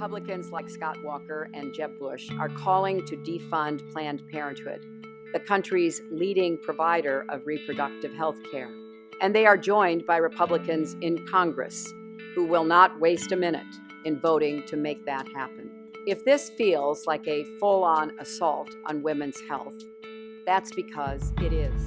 Republicans like Scott Walker and Jeb Bush are calling to defund Planned Parenthood, the country's leading provider of reproductive health care. And they are joined by Republicans in Congress who will not waste a minute in voting to make that happen. If this feels like a full-on assault on women's health, that's because it is.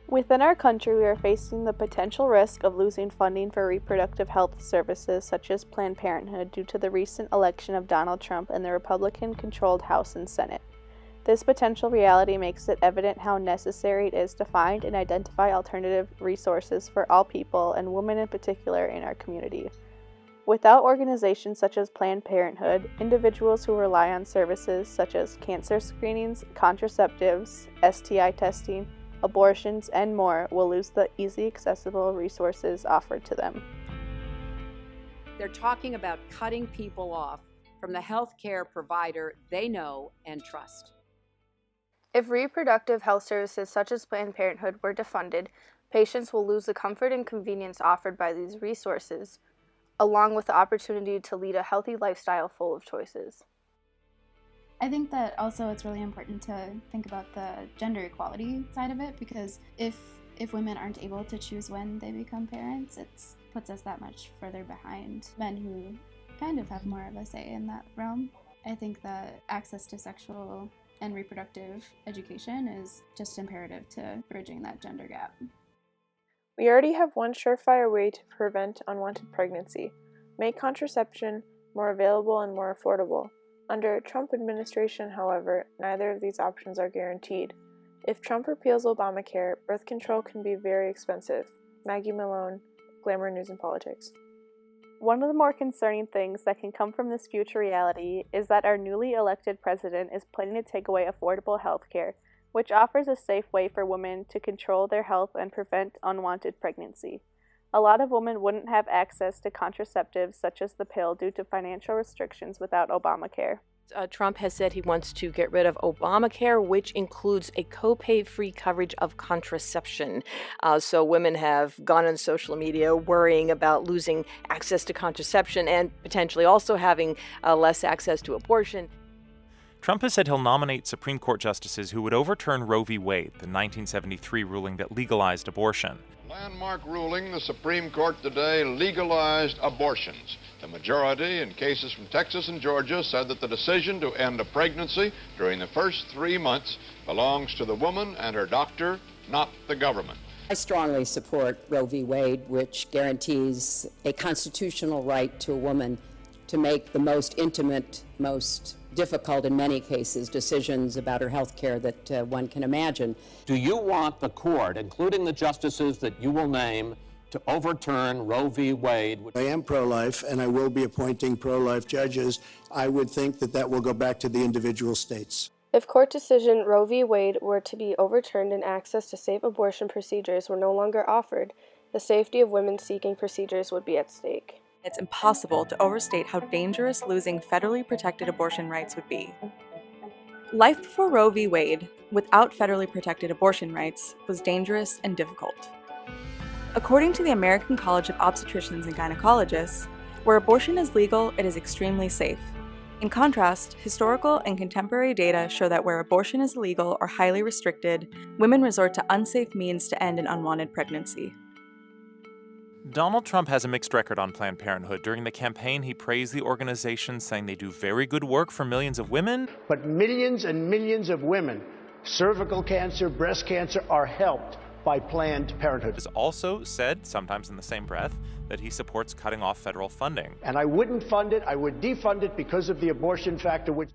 Within our country, we are facing the potential risk of losing funding for reproductive health services such as Planned Parenthood due to the recent election of Donald Trump and the Republican-controlled House and Senate. This potential reality makes it evident how necessary it is to find and identify alternative resources for all people, and women in particular, in our community. Without organizations such as Planned Parenthood, individuals who rely on services such as cancer screenings, contraceptives, STI testing, abortions, and more will lose the easy accessible resources offered to them. They're talking about cutting people off from the health care provider they know and trust. If reproductive health services such as Planned Parenthood were defunded, patients will lose the comfort and convenience offered by these resources, along with the opportunity to lead a healthy lifestyle full of choices. I think that also it's really important to think about the gender equality side of it, because if women aren't able to choose when they become parents, it puts us that much further behind men who kind of have more of a say in that realm. I think that access to sexual and reproductive education is just imperative to bridging that gender gap. We already have one surefire way to prevent unwanted pregnancy: make contraception more available and more affordable. Under a Trump administration, however, neither of these options are guaranteed. If Trump repeals Obamacare, birth control can be very expensive. Maggie Malone, Glamour News and Politics. One of the more concerning things that can come from this future reality is that our newly elected president is planning to take away affordable health care, which offers a safe way for women to control their health and prevent unwanted pregnancy. A lot of women wouldn't have access to contraceptives such as the pill due to financial restrictions without Obamacare. Trump has said he wants to get rid of Obamacare, which includes a copay-free coverage of contraception. So women have gone on social media worrying about losing access to contraception and potentially also having less access to abortion. Trump has said he'll nominate Supreme Court justices who would overturn Roe v. Wade, the 1973 ruling that legalized abortion. Landmark ruling, the Supreme Court today legalized abortions. The majority in cases from Texas and Georgia said that the decision to end a pregnancy during the first 3 months belongs to the woman and her doctor, not the government. I strongly support Roe v. Wade, which guarantees a constitutional right to a woman to make the most intimate, most difficult in many cases, decisions about her health care that one can imagine. Do you want the court, including the justices that you will name, to overturn Roe v. Wade? I am pro-life, and I will be appointing pro-life judges. I would think that that will go back to the individual states. If court decision Roe v. Wade were to be overturned and access to safe abortion procedures were no longer offered, the safety of women seeking procedures would be at stake. It's impossible to overstate how dangerous losing federally protected abortion rights would be. Life before Roe v. Wade, without federally protected abortion rights, was dangerous and difficult. According to the American College of Obstetricians and Gynecologists, where abortion is legal, it is extremely safe. In contrast, historical and contemporary data show that where abortion is illegal or highly restricted, women resort to unsafe means to end an unwanted pregnancy. Donald Trump has a mixed record on Planned Parenthood. During the campaign, he praised the organization, saying they do very good work for millions of women. But millions and millions of women, cervical cancer, breast cancer, are helped by Planned Parenthood. He has also said, sometimes in the same breath, that he supports cutting off federal funding. And I wouldn't fund it, I would defund it because of the abortion factor, which...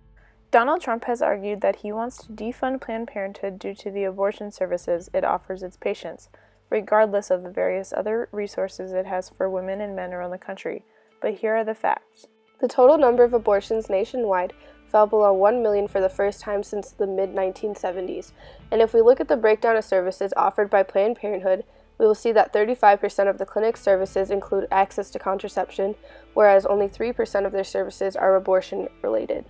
Donald Trump has argued that he wants to defund Planned Parenthood due to the abortion services it offers its patients, regardless of the various other resources it has for women and men around the country. But here are the facts. The total number of abortions nationwide fell below 1 million for the first time since the mid-1970s. And if we look at the breakdown of services offered by Planned Parenthood, we will see that 35% of the clinic's services include access to contraception, whereas only 3% of their services are abortion-related.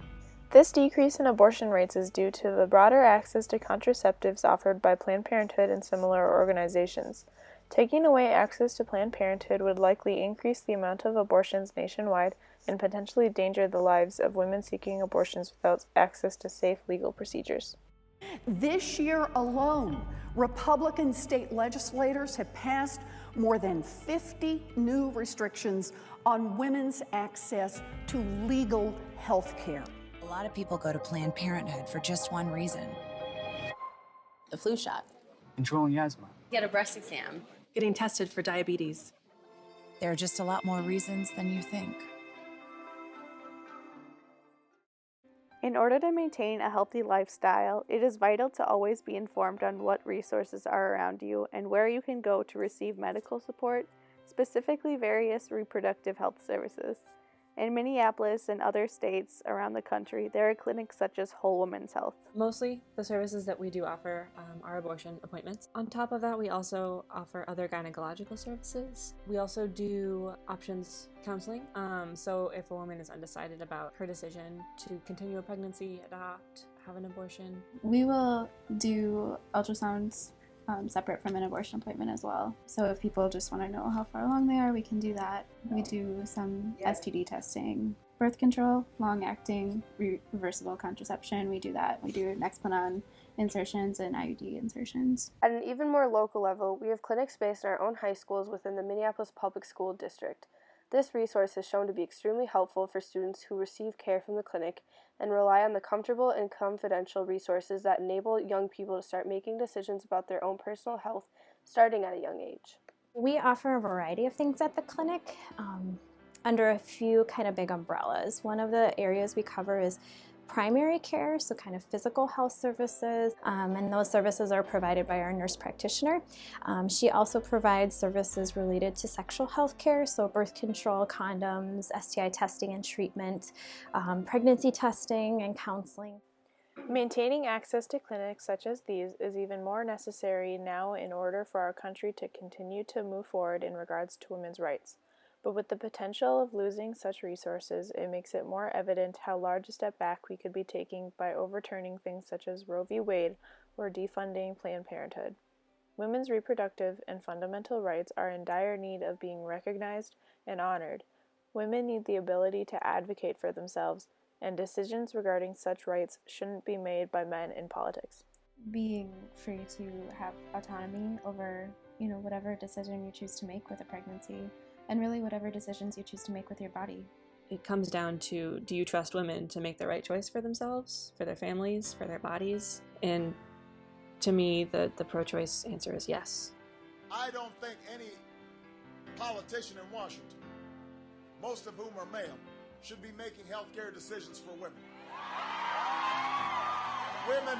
This decrease in abortion rates is due to the broader access to contraceptives offered by Planned Parenthood and similar organizations. Taking away access to Planned Parenthood would likely increase the amount of abortions nationwide and potentially endanger the lives of women seeking abortions without access to safe legal procedures. This year alone, Republican state legislators have passed more than 50 new restrictions on women's access to legal health care. A lot of people go to Planned Parenthood for just one reason. The flu shot. Controlling asthma. Get a breast exam. Getting tested for diabetes. There are just a lot more reasons than you think. In order to maintain a healthy lifestyle, it is vital to always be informed on what resources are around you and where you can go to receive medical support, specifically various reproductive health services. In Minneapolis and other states around the country, there are clinics such as Whole Woman's Health. Mostly, the services that we do offer are abortion appointments. On top of that, we also offer other gynecological services. We also do options counseling. So if a woman is undecided about her decision to continue a pregnancy, adopt, have an abortion. We will do ultrasounds separate from an abortion appointment as well. So if people just want to know how far along they are, we can do that. We do some STD testing, birth control, long-acting, reversible contraception. We do that. We do Nexplanon insertions and IUD insertions. At an even more local level, we have clinics based in our own high schools within the Minneapolis Public School District. This resource is shown to be extremely helpful for students who receive care from the clinic and rely on the comfortable and confidential resources that enable young people to start making decisions about their own personal health starting at a young age. We offer a variety of things at the clinic under a few kind of big umbrellas. One of the areas we cover is primary care, so kind of physical health services, and those services are provided by our nurse practitioner. She also provides services related to sexual health care, so birth control, condoms, STI testing and treatment, pregnancy testing and counseling. Maintaining access to clinics such as these is even more necessary now in order for our country to continue to move forward in regards to women's rights. But with the potential of losing such resources, it makes it more evident how large a step back we could be taking by overturning things such as Roe v. Wade or defunding Planned Parenthood. Women's reproductive and fundamental rights are in dire need of being recognized and honored. Women need the ability to advocate for themselves, and decisions regarding such rights shouldn't be made by men in politics. Being free to have autonomy over, whatever decision you choose to make with a pregnancy, and really whatever decisions you choose to make with your body. It comes down to, do you trust women to make the right choice for themselves, for their families, for their bodies? And to me, the pro-choice answer is yes. I don't think any politician in Washington, most of whom are male, should be making healthcare decisions for women. Women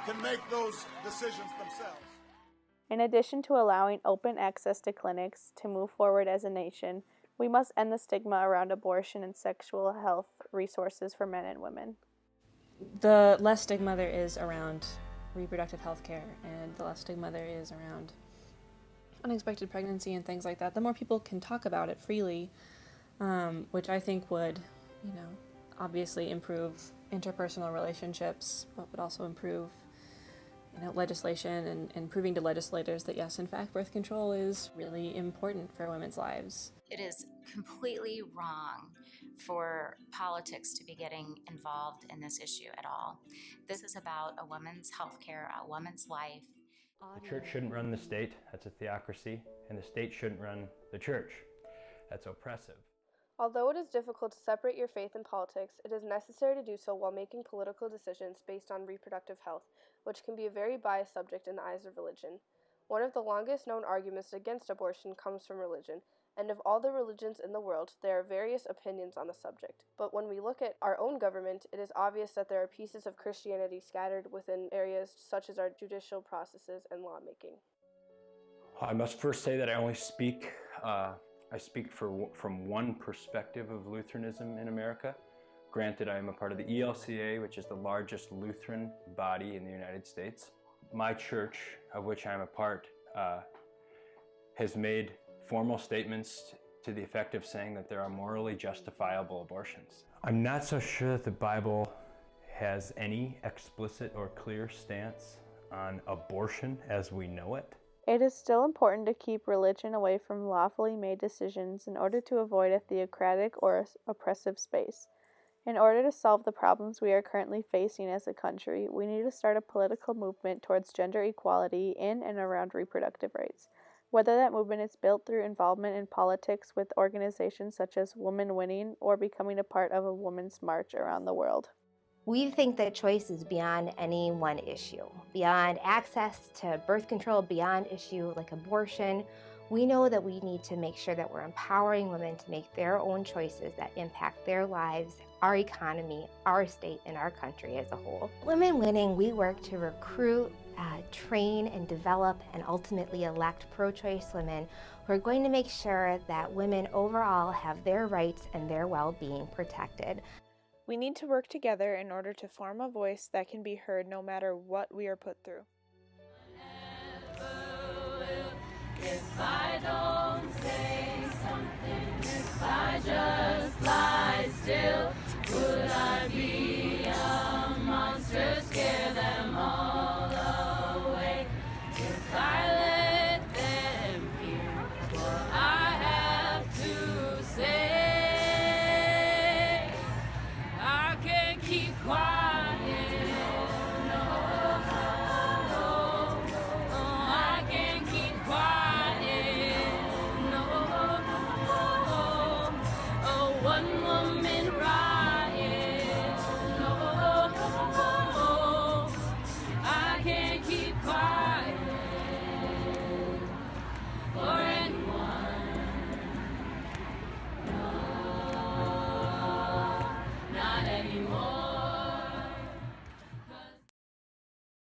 can make those decisions themselves. In addition to allowing open access to clinics to move forward as a nation, we must end the stigma around abortion and sexual health resources for men and women. The less stigma there is around reproductive health care and the less stigma there is around unexpected pregnancy and things like that, the more people can talk about it freely, which I think would, obviously improve interpersonal relationships, but would also improve legislation and proving to legislators that yes, in fact, birth control is really important for women's lives. It is completely wrong for politics to be getting involved in this issue at all. This is about a woman's health care, a woman's life. The church shouldn't run the state, that's a theocracy, and the state shouldn't run the church. That's oppressive. Although it is difficult to separate your faith and politics, it is necessary to do so while making political decisions based on reproductive health, which can be a very biased subject in the eyes of religion. One of the longest known arguments against abortion comes from religion, and of all the religions in the world, there are various opinions on the subject. But when we look at our own government, it is obvious that there are pieces of Christianity scattered within areas such as our judicial processes and lawmaking. I must first say that I only speak from one perspective of Lutheranism in America. Granted, I am a part of the ELCA, which is the largest Lutheran body in the United States. My church, of which I'm a part, has made formal statements to the effect of saying that there are morally justifiable abortions. I'm not so sure that the Bible has any explicit or clear stance on abortion as we know it. It is still important to keep religion away from lawfully made decisions in order to avoid a theocratic or oppressive space. In order to solve the problems we are currently facing as a country, we need to start a political movement towards gender equality in and around reproductive rights. Whether that movement is built through involvement in politics with organizations such as Women Winning or becoming a part of a women's march around the world. We think that choice is beyond any one issue, beyond access to birth control, beyond issue like abortion. We know that we need to make sure that we're empowering women to make their own choices that impact their lives, our economy, our state, and our country as a whole. Women Winning, we work to recruit, train, and develop, and ultimately elect pro-choice women who are going to make sure that women overall have their rights and their well-being protected. We need to work together in order to form a voice that can be heard no matter what we are put through. If I don't